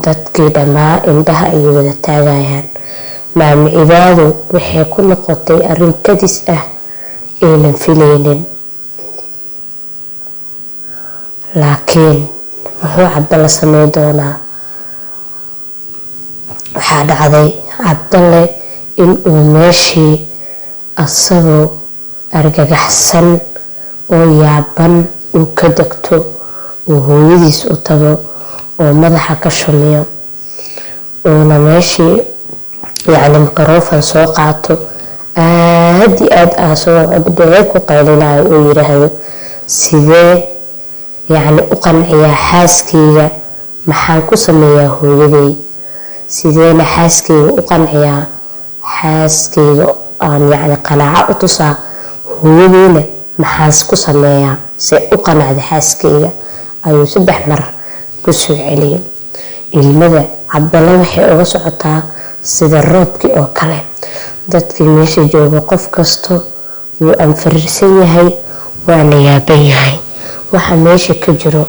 dadkii dhammaa indhaha ay wada taagayaan. maami cibaado waxay ku noqotay arrin kadis ah aynan filaynin. laakiin muxuu Cabdalle sameyn doonaa? waxaa dhacday Cabdalle in uu meeshii asagoo argagaxsan oo yaaban uu ka degto, uu hooyadiis u tago oo madaxa ka shumiyo, uuna meeshii microphone soo qaato aad iyo aad asagoo coddheer ku qaylinayo oo yiraahdo sidee u qanciyaa xaaskeyga, maxaan ku sameeyaa hooyaday, sideena xaaskeyga u qanciyaa, xaaskeyga aan qanaaco u tusaa, hooyadeyna maxaan ku sameeyaa si u qanacda xaaskeyga, ayuu 3 mar ku soo celiyay. ilmada Cabdalle waxay uga socotaa sida roobkii oo kale. dadkii meesha jooga qof kasto wuu anfariirsan yahay, waa la yaaban yahay. waxa meesha ka jiro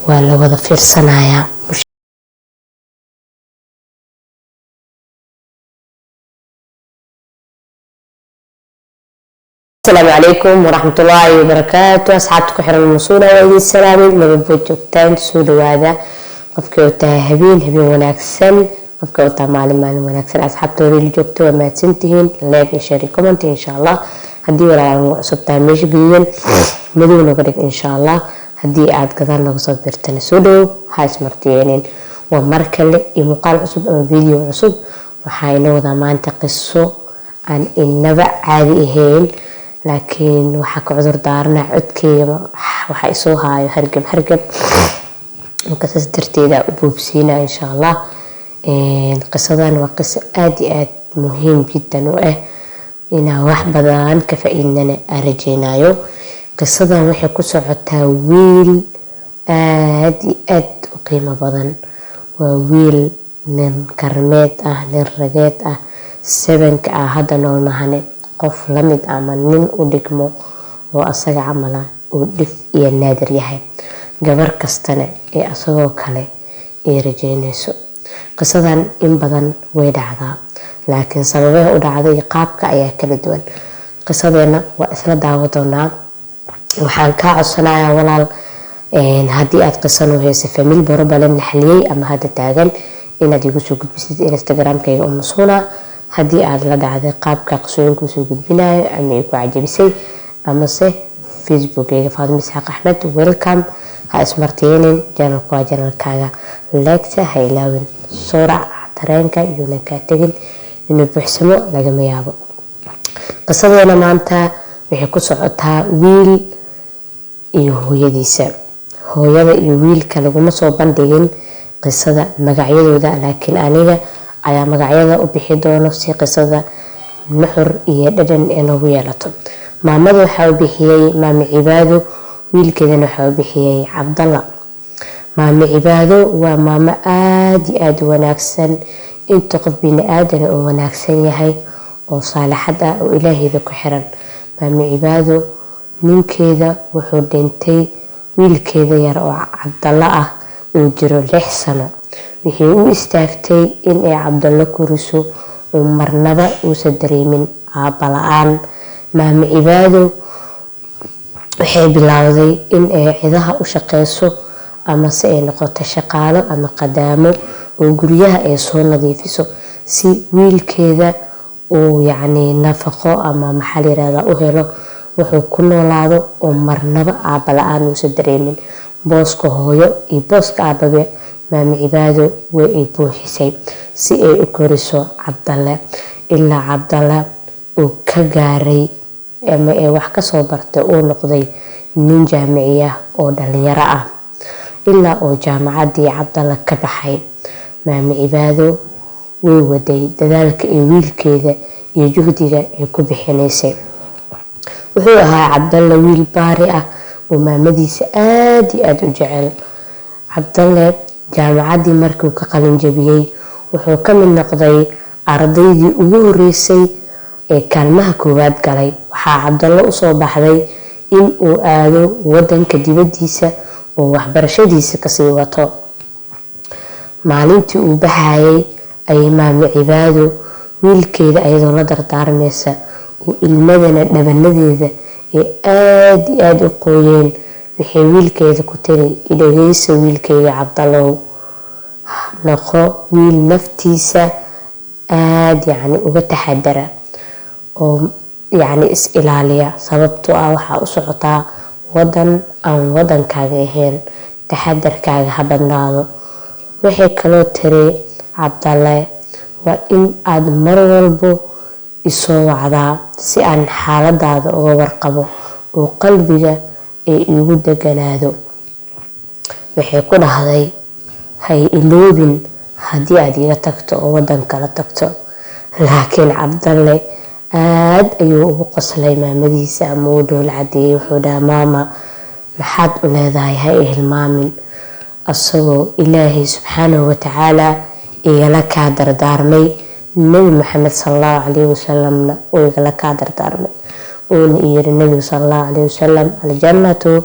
waa la wada fiirsanayaa. السلام عليكم ورحمة الله وبركاته. أصحابتكم حرم المصونة وإيدي السلامين لببوت جوكتان سودو هذا قفك وتاه هبين وناكسن، قفك وتاه معلم وناكسن. أصحابتو ريلي جوكتو وما تسنتهين لايك وشاري كومنت إن شاء الله. هدي ولا عصبتها ميش قيين مدو نقريك إن شاء الله. هدي عاد قدر نقصد برتن سودو هاي سمرتينين ومركل يمقال عصب أو فيديو عصب وحاينو ذا ما انتقصو عن النبع عاديهين. laakiin waxa ka cudur daarnaa codkeyga waxa isoo haayo hargab marka saas darteeda u boobsiina insha Allah. qisadan waa qiso aad iyo aad muhiim jiddan u ah inaan wax badan ka faa'iidnana arjeenayo. qisadan waxay ku socotaa wiil aad iyo aad u qiimo badan. waa wiil nin karmeed ah, nin rageed ah, 7ka ah hadda noolnahane qof lamid ama nin u dhigmo oo asaga camala oo dhif iyo naadir yahay. gabar kastana ee asagoo kale ay rajeynayso. qisadan in badan way dhacdaa, laakiin sababaha u dhacday qaabka ayaa kala duwan. qisadeena waa isla daawo doonaa. waxaan ka codsanayaa walaal haddii aad qisan u hayso family problem naxliyay ama hadda taagan inaad igu soo gudbisid Instagram-kayga Umusuna. haddii aad la dhacday qaabka qisooyinka soo gudbinayo ama ay ku cajabisay ama se Facebook-kayga Faadimo Isxaaq Axmed. welcome. ha ismartiyeenin channel-kaaga like ha ilaawin sura tareenka iyo ka tagin inuu buuxsamo lagama yaabo. qisadeena maanta waxay ku socotaa wiil iyo hooyadiisa. hooyada iyo wiilka laguma soo bandhigin qisada magacyadooda, laakiin aniga ayaa magacyada u bixi doono si qisada nuxur iyo dhadhan inagu yeelato. maamada waxaa u bixiyay maami cibaado, wiilkeedana waxaa u bixiyay Cabdalle. maami cibaado waa maamo aad iyo aad u wanaagsan. inta qof bini aadan oo wanaagsan yahay oo saalixad ah oo Ilaahayda ku xiran. maami cibaado ninkeeda wuxuu dhintay wiilkeeda yar oo Cabdalle ah uu jiro 6 sano. wixii u istaagtay in ay Cabdalle kuriso oo marnaba uusan dareemin aabba la'aan. maami cibaado waxay bilowday in ay cidaha u shaqeyso ama se ay noqoto shaqaalo ama qadaamo oo guryaha ay soo nadiifiso si wiilkeeda uu nafaqo ama maxal yiraahdo u helo wuxuu ku noolaado oo marnaba aabba la'aan uusan dareemin. booska hooyo iyo booska aabbabe maami cibaado way ay buuxisay si ay u koriso Cabdalle ilaa Cabdalle uu ka gaaray ama ay wax ka soo bartay uu noqday nin jaamiciya oo dhalinyaro ah. ilaa oo jaamacadii Cabdalle ka baxay, maami cibaado way waday dadaalka ee wiilkeeda iyo juhdiga ay ku bixinaysay. wuxuu ahaa Cabdalle wiil baari ah oo maamadiisa aad iyo aad u jecel. Cabdalle jaamacadii markuu ka qalin jabiyay wuxuu ka mid noqday ardaydii ugu horeysay ee kaalmaha koowaad galay. waxaa Cabdalle u soo baxday in uu aado wadanka dibadiisa oo waxbarashadiisa ka sii wato. maalintii uu baxayay ayay maamo cibaado wiilkeeda ayadoo la dardaarmaysa oo ilmadana dhabanadeeda ay aad u qooyeen waxay wiilkeeda ku tiri idhageysa wiilkeyga Cabdallow noqo wiil naftiisa aad uga taxadara oo is ilaaliya sababtoo ah waxaa u socotaa wadan aan wadankaaga ahayn taxadarkaaga ha badnaado. waxay kaloo tiri Cabdalle waa in aad mar walbo isoo wacdaa si aan xaaladaada uga warqabo oo qalbiga ay igu deganaado. waxay ku dhahday hay iloobin haddii aad iga tagto oo wadan kala tagto. laakiin Cabdalle aad ayuu ugu qoslay maamadiisa ama uu dhowl cadeeyay. wuxuu dhahay maama maxaad u leedahay ha ihilmaamin asagoo ilaahay subxaanahu watacaala igala kaa dardaarmay nabi maxamed sallallahu calayhi wasalamna uu igala kaa dardaarmay uuna yiri nabiga sallallahu calayhi wasalam aljannatu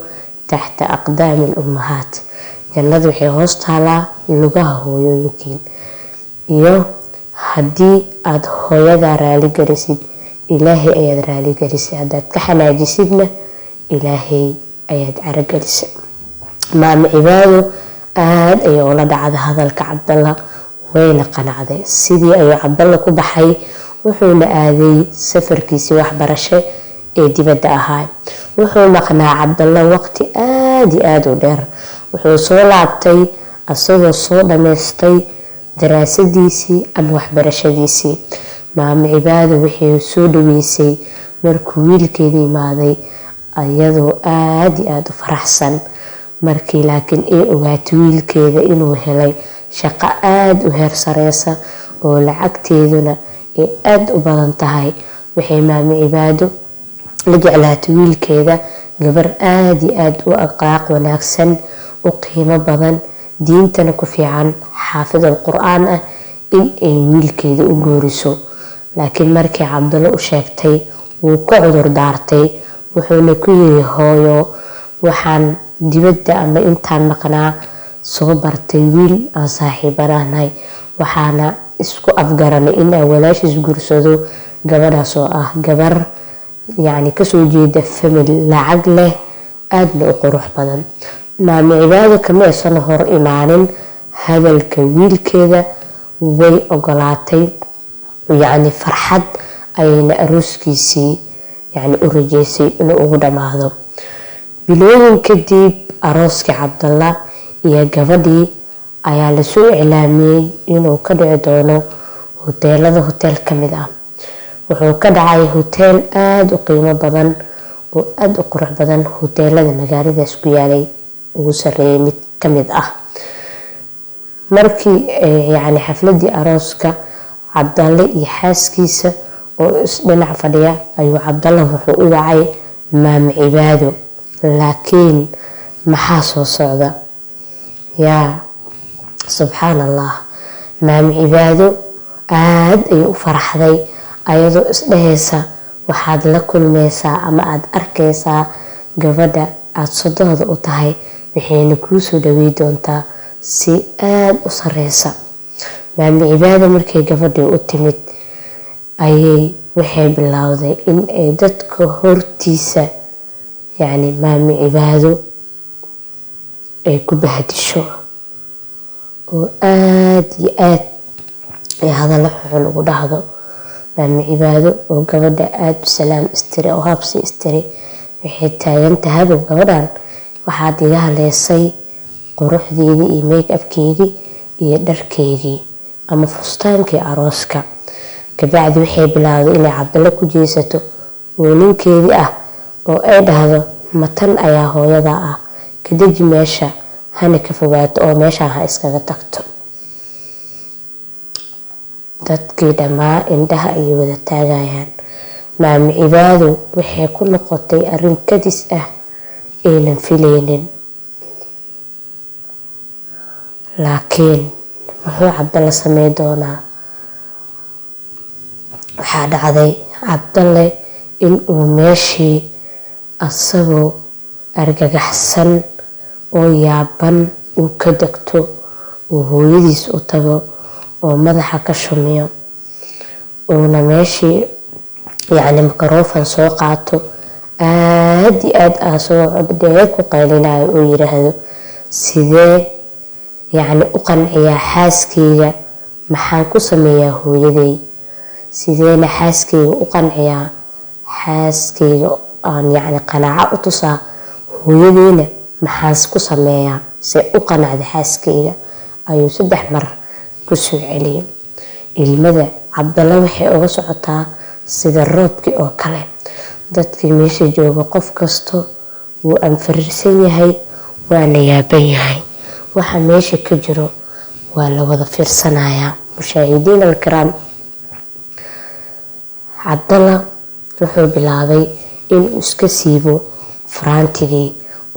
taxta aqdaami lummahaat jannadu waxay hoos taalaa lugaha hooyooyinkiin iyo haddii aad hooyadaa raali gelisid ilaahay ayaad raali gelisay haddaad ka xanaajisidna ilaahay ayaad caragelisay. maamo cibaado aad ayay ula dhacday hadalka Cabdalla wayna qanacday. sidii ayuu Cabdalla ku baxay wuxuuna aaday safarkiisii waxbarasho ee dibadda ahaa. wuxuu maqnaa Cabdalla waqti aad u dheer. wuxuu soo laabtay asagoo soo dhamaystay daraasadiisii ama waxbarashadiisii. maamo cibaado waxay soo dhaweysay markuu wiilkeeda imaaday ayadoo aad u faraxsan. markii laakiin ay ogaatay wiilkeeda inuu helay shaqo aad u heer sareysa oo lacagteeduna ay aad u badan tahay waxay maamo cibaado la jeclaatay wiilkeeda gabar aad u akhlaaq wanaagsan u qiimo badan diintana ku fiican xaafid qur'aan ah in ay wiilkeeda u gooriso. laakiin markii Cabdalla u sheegtay wuu ka cudur daartay. wuxuuna ku yiri hooyo waxaan dibadda ama intaan maqnaa soo bartay wiil aan saaxiibanahay waxaana isku afgaranay in aan walaashiis guursado gabadhaas oo ah gabar kasoo jeeda family lacag leh aadna u qurux badan. maamo cibaado kama aysan hor imaanin hadalka wiilkeeda way ogolaatay farxad ayayna arooskiisii u rajeysay inuu ugu dhamaado. bilooyin kadib arooskii Cabdalla iyo gabadhii ayaa lasoo iclaamiyey inuu ka dhici doono hoteelada hotel ka mid ah. wuxuu ka dhacay hotel aad u qiimo badan oo aad u qurux badan hoteelada magaaladaas ku yaalay ugu sareeyay mid ka mid ah. markii xafladii arooska Cabdalle iyo xaaskiisa oo isdhinac fadhiya ayuu Cabdalla wuxuu u wacay maamo cibaado. laakiin maxaa soo socda yaa subxaanallah. maamo cibaado aad ayay u faraxday ayadoo isdhahaysa waxaad la kulmaysaa ama aad arkaysaa gabadha aad sodooda u tahay waxayna kuu soo dhaweey doontaa si aad u sareysa. maamo cibaado markay gabadhii u timid waxay bilowday in ay dadka hortiisa maamo cibaado ay ku bahadisho oo aad ay hadallo xun ugu dhahdo. maamo cibaado oo gabadha aad u salaam istiri oo habsi istiri waxay taagan tahay gabadhan waxaad iga haleysay quruxdeedii iyo make-upkeedii iyo dharkeedii ama fustaankii arooska. kabacdi waxay bilowday inay Cabdalla ku jeesato oo ninkeedii ah oo ay dhahdo matan ayaa hooyada ah ka deji meesha hana ka fogaato oo meeshaan ha iskaga tagto. dadkii dhammaa indhaha ayay wada taagayaan. maamo cibaado waxay ku noqotay arrin kadis ah aynan filaynin. laakiin muxuu Cabdalla sameyn doonaa? waxaa dhacday Cabdalle inuu meeshii asagoo argagaxsan oo yaaban uu ka degto وهويديس أطبو ومدحة كشميو ونماشي يعني ميكروفون سوقعته aadi asoo coddeed ku qaylinaayo oo yiraahdo sidee yani u qanciyaa xaaskeyga maxaan ku sameeyaa hooyaday sideena xaaskeyga u qanciyaa xaaskeyga aan yani qanaaco u tusaa hooyadeyna maxaan ku sameeyaa si u qanacdo xaaskeyga ayuu 3 mar ku soo celiyay ilmada Cabdalla waxay uga socotaa sida roobkii oo kale dadkii meesha jooga qof kasto wuu anfariirsan yahay waana yaaban yahay waxa meesha ka jiro waa la wada fiirsanayaa mushaahidiin alkiraam Cabdalla wuxuu bilaabay inuu iska siibo faraantigii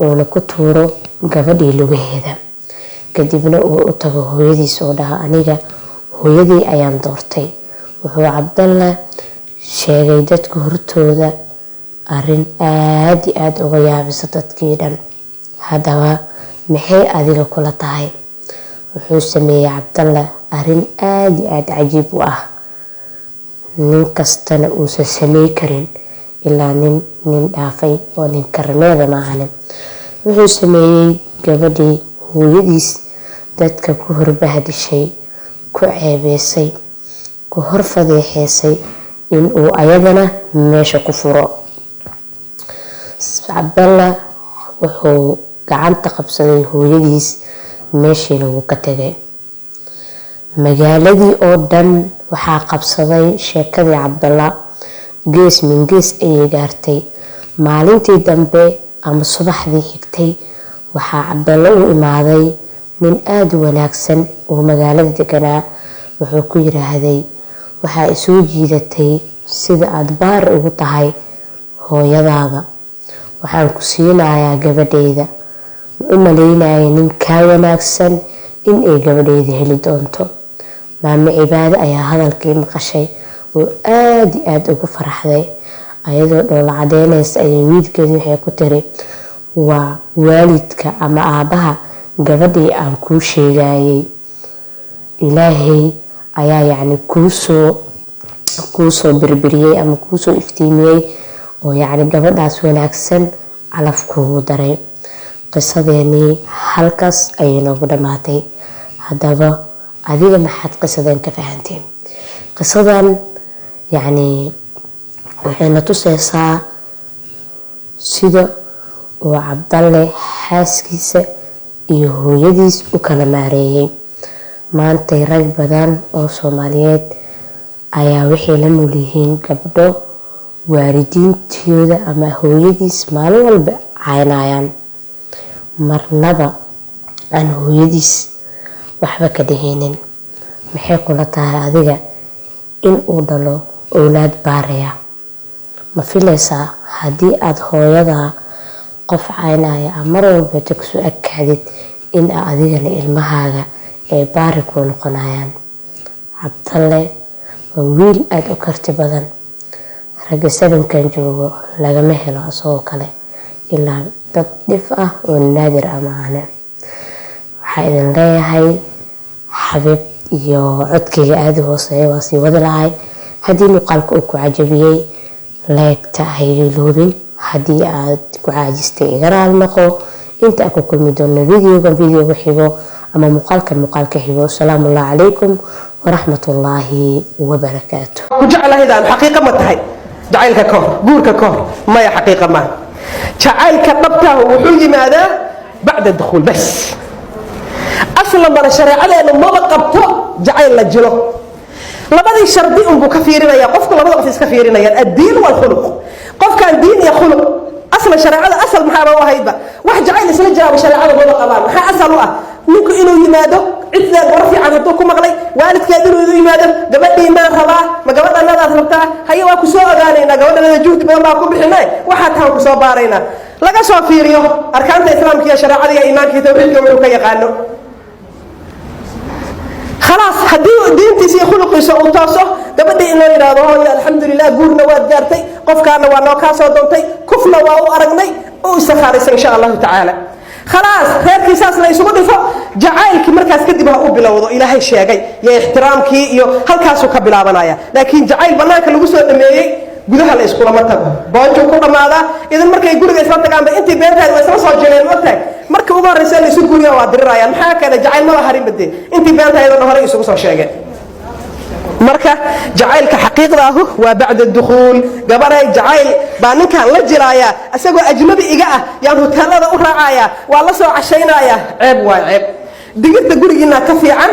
oo ku tuuro gabadhii lugaheeda kadibna uu u tago hooyadiis oo dhaha aniga hooyadii ayaan doortay wuxuu Cabdalla sheegay dadka hortooda arin aad uga yaabisa dadkii dhan hadaba maxay adiga kula tahay wuxuu sameeyay Cabdalla arin aad cajiib u ah nin kastana uu sameey karin ilaa nin dhaafay oo nin karmeeda maahan wuxuu sameeyay gabadhii hooyadiis dadka ku horbahadishay ku ceebeysay ku horfadeexeysay in uu ayadana meesha ku furo Cabdalla wuxuu gacanta qabsaday hooyadiis meeshii uu ka tagay magaaladii oo dhan waxaa qabsaday sheekadii Cabdalla gees min gees ay gaartay maalintii dambe ama subaxdii xigtay waxaa Cabdalla u imaaday nin aad u wanaagsan oo magaalada deganaa wuxuu ku yiraahday waxaa isoo jiidatay sida aad baar ugu tahay hooyadaada waxaan ku siinayaa gabadhayda u maleynayay nin ka wanaagsan in ay gabadhayda heli doonto maama cibaado ayaa hadalkii maqashay oo aad ugu faraxday ayadoo dhoola cadeynaysa ay wiilkeedii waxay ku tiri waa waalidka ama aabaha gabadhii aan ku sheegayay ilaahay ayaa yani kuusoo birbiriyay ama kuusoo iftiimiyay oo yani gabadhaas wanaagsan calaf kuugu daray qisadeeni halkaas ayay noogu dhamaatay hadaba adiga maxaad qisadan ka fahanteen qisadan yani waxayna tusaysaa sida uu Cabdalle xaaskiisa iyo hooyadiis u kala maareeyay maanta rag badan oo Soomaaliyeed ayaa waxay la nool yihiin gabdho waalidiintooda ama hooyadiis maalin walba caynayaan marnaba aan hooyadiis waxba ka dheheenin maxay kula tahay adiga in uu dhalo awlaad baaraya ma filaysaa haddii aad hooyada qof caynaya mar walba tagso akaadid in adigana ilmahaaga ay baari ku noqonayaan Cabdalle waa wiil aad u karti badan ragga sabankan joogo lagama helo asoo kale ilaa dad dhif ah oo naadir amaana waxaa idin leeyahay xabiib iyo codkayga aad u hooseeya waa sii wada lahay haddii muuqaalka uu ku cajabiyay laagta hayloobin haddii aad ku caajistay iga raali noqo inta ku kulmi doono video xigo ama muuqaalka xigo salaamu calaykum waraxmatullaahi wabarakaatuh ku jeclahay daan xaqiiqo ma tahay jacaylka kor guurka kor ma ya xaqiiqo ma jacaylka dhabta wuxuu yimaadaa bacda dukhul bas aslan bana shariicadeena ma qabto jacayl la jiro labadii shardi buu ka fiirinaya qofku labada qof iska fiirinayaan ad-diin wal khuluq qofkan diin iyo khuluq aslan shariicada asal maxaa loo hayba wax jacayl isla jawaab shariicada wada qabaan maxaa asal u ah ninku inuu yimaado cidda warfi aan hadoo ku maqlay waalidkeedu inuu yimaado gabadhii ma rabaa ma gabadhanada rabtaa hayo waa ku soo ogaanayna gabadhanada juhdi badan baa ku bixinay waxa taan ku soo baarayna laga soo fiiriyo arkaanta islaamka iyo shariicada iyo iimaanka iyo tawxiidka wuxuu ka yaqaano خلاص هدي دينتي سي خلقي سو توسو gabadhii in la yiraahdo hooyo alxamdulillah guurna waad gaartay qofkaana waa noo ka soo doontay kufna waa u aragnay oo isakhaaraysan insha Allah ta'ala خلاص reerkiisaas la isugu dhifo jacaylkii markaas kadib ha u bilowdo ilaahay sheegay iyo ixtiraamkii iyo halkaasuu ka bilaabanaya laakiin jacayl bannaanka lagu soo dhameeyey gudaha la iskulama tago boonjuu ku dhammaadaa idan markay guriga isla tagaanba intii beentahay waa isla soo jireen ogtahay marka ugu horreysa la isu guriga waa dirirayaan maxaa kale jacayl maba harin badee intii beentahayda hore isugu soo sheegeen marka jacaylka xaqiiqda ahu waa bacda dukhuul gabaray jacayl baa ninkan la jiraaya asagoo ajnabi iga ah yaan hoteelada u raacaya waa la soo cashaynaya ceeb waa ceeb digirta gurigiina ka fiican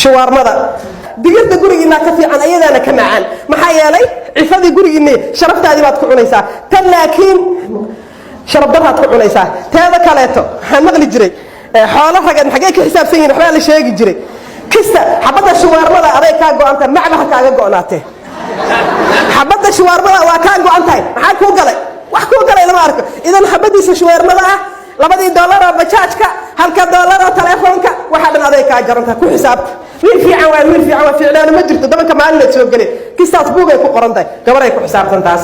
shawarmada digirta gurigiina ka fiican ayadana ka macaan maxaa yeelay cifadii gurigiina sharaftaadii baad ku cunaysaa tan laakiin sharaf daraad ku cunaysaa teeda kaleeto waxaan maqli jiray xoolo ragad xagee ka xisaabsan yihiin waxbaa la sheegi jiray kista xabadda shawarmada aday kaa go'anta macbaha kaaga go'naatee xabadda shawarmada waa kaa go'an tahay maxaa kuu galay wax kuu galay lama arko idan xabadiisa shawarmada ah $2 oo bajaajka $1 oo telefoonka waxa dhan aday kaa jaranta ku xisaabta wiil fiican waa ficnaana ma jirto dabanka maalin la soo galay kistaas buugay ku qoran tahay gabar ay ku xisaabtan taas